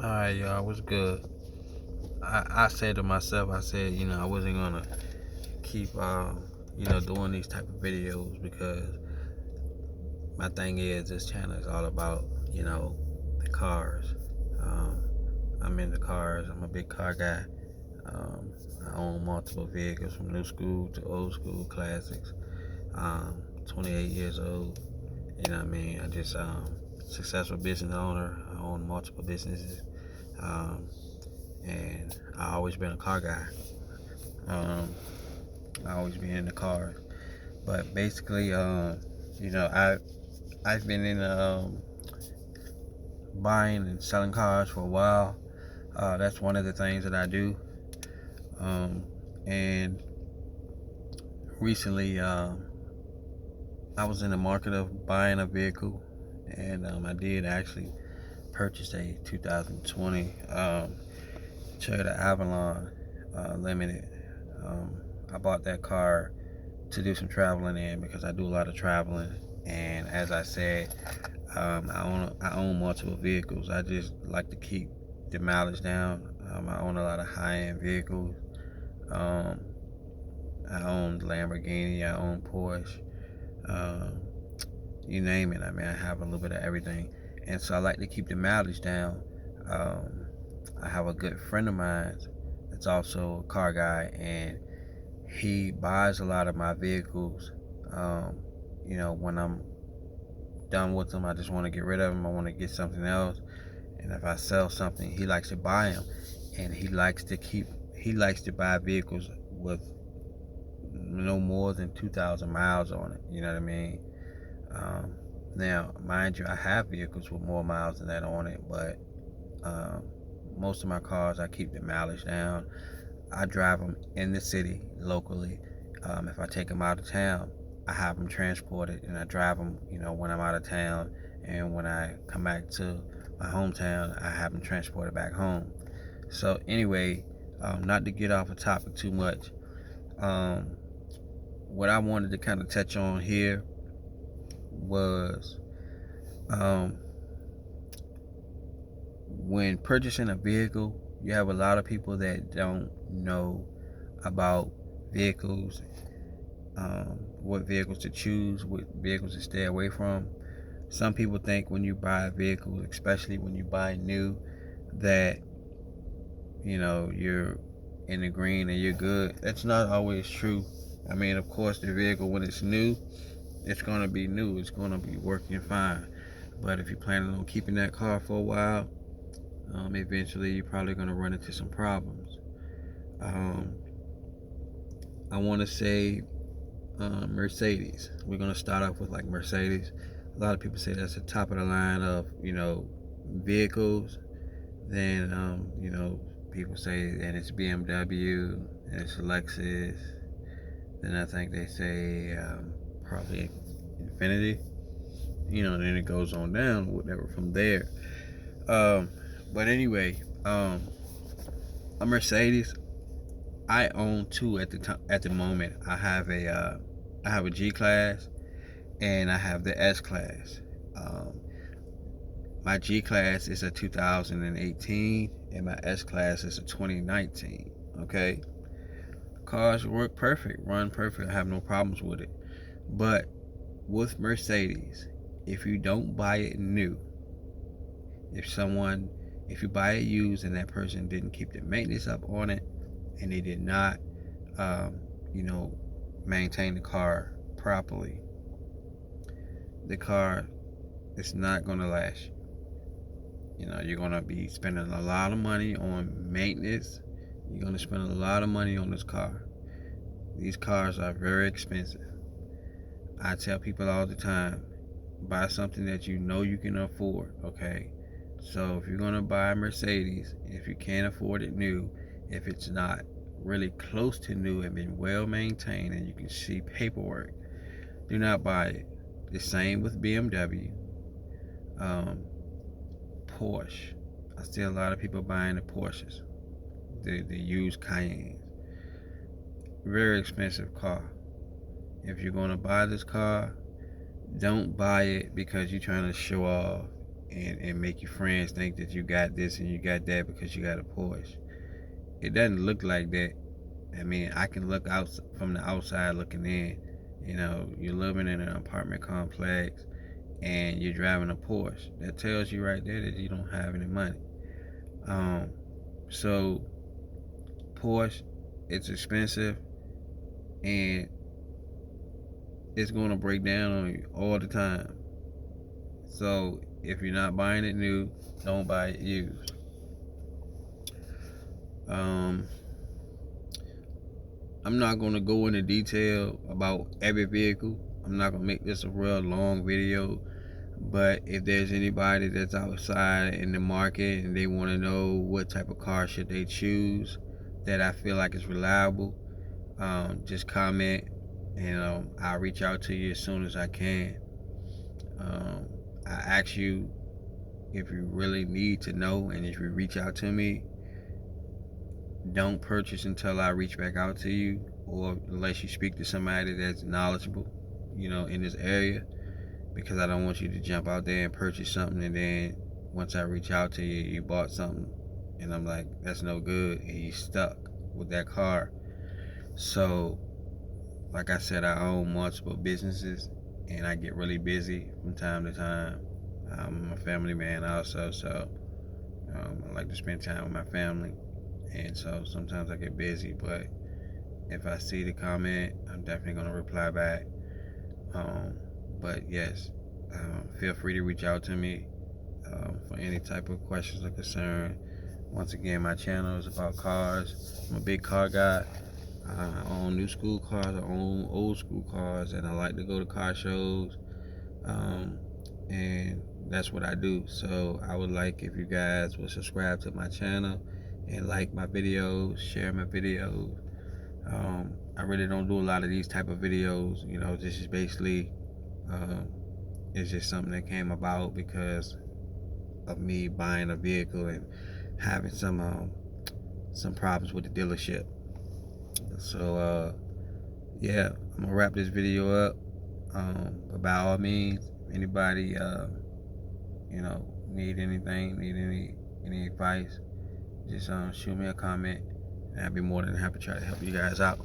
Alright, y'all, what's good? I said to myself, I said, I wasn't gonna keep, doing these type of videos because my thing is this channel is all about, the cars. Um, I'm into cars. I'm a big car guy. Um, I own multiple vehicles from new school to old school classics. 28 years old. You know what I mean? I just successful business owner. I own multiple businesses. Um, and I always been a car guy. Um, I always been in the car, but basically, I've been in buying and selling cars for a while. That's one of the things that I do. And recently, I was in the market of buying a vehicle, and I did actually purchase a 2020 Toyota Avalon Limited. I bought that car to do some traveling in because I do a lot of traveling. And as I said, I own multiple vehicles. I just like to keep the mileage down. I own a lot of high-end vehicles. Um, I own Lamborghini. I own Porsche. Um, you name it. I mean, I have a little bit of everything, and so I like to keep the mileage down. Um, I have a good friend of mine that's also a car guy, and he buys a lot of my vehicles. Um, when I'm done with them, I just want to get rid of them. I want to get something else. And if I sell something, he likes to buy them, and he likes to buy vehicles with no more than 2,000 miles on it. You know what I mean? Um, Now, mind you, I have vehicles with more miles than that on it, but um, most of my cars, I keep the mileage down. I drive them in the city locally. If I take them out of town, I have them transported and I drive them, when I'm out of town. And when I come back to my hometown, I have them transported back home. So, anyway, not to get off the topic too much, um, what I wanted to kind of touch on here was um, when purchasing a vehicle, you have a lot of people that don't know about vehicles, what vehicles to choose, what vehicles to stay away from. Some people think when you buy a vehicle, especially when you buy new, that you're in the green and you're good. That's not always true. I mean, of course, the vehicle when it's new, it's gonna be new. It's gonna be working fine. But if you're planning on keeping that car for a while, eventually you're probably gonna run into some problems. Um, I want to say Mercedes. We're gonna start off with like Mercedes. A lot of people say that's the top of the line of vehicles. Then people say and it's BMW and it's Lexus. Then I think they say probably Infinity. Then it goes on down whatever from there. Um, but anyway, a Mercedes. I own two at the time. At the moment, I have a G class and I have the S class. Um, my G class is a 2018 and my S class is a 2019. Okay, cars work perfect, run perfect. I have no problems with it. But with Mercedes, if you don't buy it new, if someone, if you buy it used and that person didn't keep the maintenance up on it, and they did not, um, you know, maintain the car properly, the car is not going to last. You're going to be spending a lot of money on maintenance. You're going to spend a lot of money on this car. These cars are very expensive. I tell people all the time, buy something that you know you can afford, okay? So if you're going to buy a Mercedes, if you can't afford it new, if it's not really close to new and been well maintained and you can see paperwork, do not buy it. The same with BMW, um, Porsche. I see a lot of people buying the Porsches, the used Cayennes. Very expensive car. If you're going to buy this car, don't buy it because you're trying to show off and make your friends think that you got this and you got that because you got a Porsche. It doesn't look like that. I mean, I can look out from the outside looking in. You know, you're living in an apartment complex and you're driving a Porsche. That tells you right there that you don't have any money. So Porsche, it's expensive and it's going to break down on you all the time. So if you're not buying it new, don't buy it used. I'm not going to go into detail about every vehicle. I'm not going to make this a real long video. But if there's anybody that's outside in the market and they want to know what type of car should they choose that I feel like is reliable, just comment and I'll reach out to you as soon as I can. I ask you if you really need to know, and if you reach out to me, don't purchase until I reach back out to you, or unless you speak to somebody that's knowledgeable, in this area, because I don't want you to jump out there and purchase something and then once I reach out to you, you bought something and I'm like, that's no good, and you stuck with that car. So, like I said, I own multiple businesses and I get really busy from time to time. I'm a family man also, so I like to spend time with my family, and so sometimes I get busy, but if I see the comment, I'm definitely going to reply back. But yes, feel free to reach out to me for any type of questions or concern. Once again, my channel is about cars. I'm a big car guy. I own new school cars, I own old school cars, and I like to go to car shows. And that's what I do. So I would like if you guys would subscribe to my channel and like my videos, share my videos. I really don't do a lot of these type of videos. This is basically it's just something that came about because of me buying a vehicle and having some problems with the dealership. So yeah, I'm gonna wrap this video up. But by all means, anybody need anything, need any advice, just shoot me a comment, and I'd be more than happy to try to help you guys out.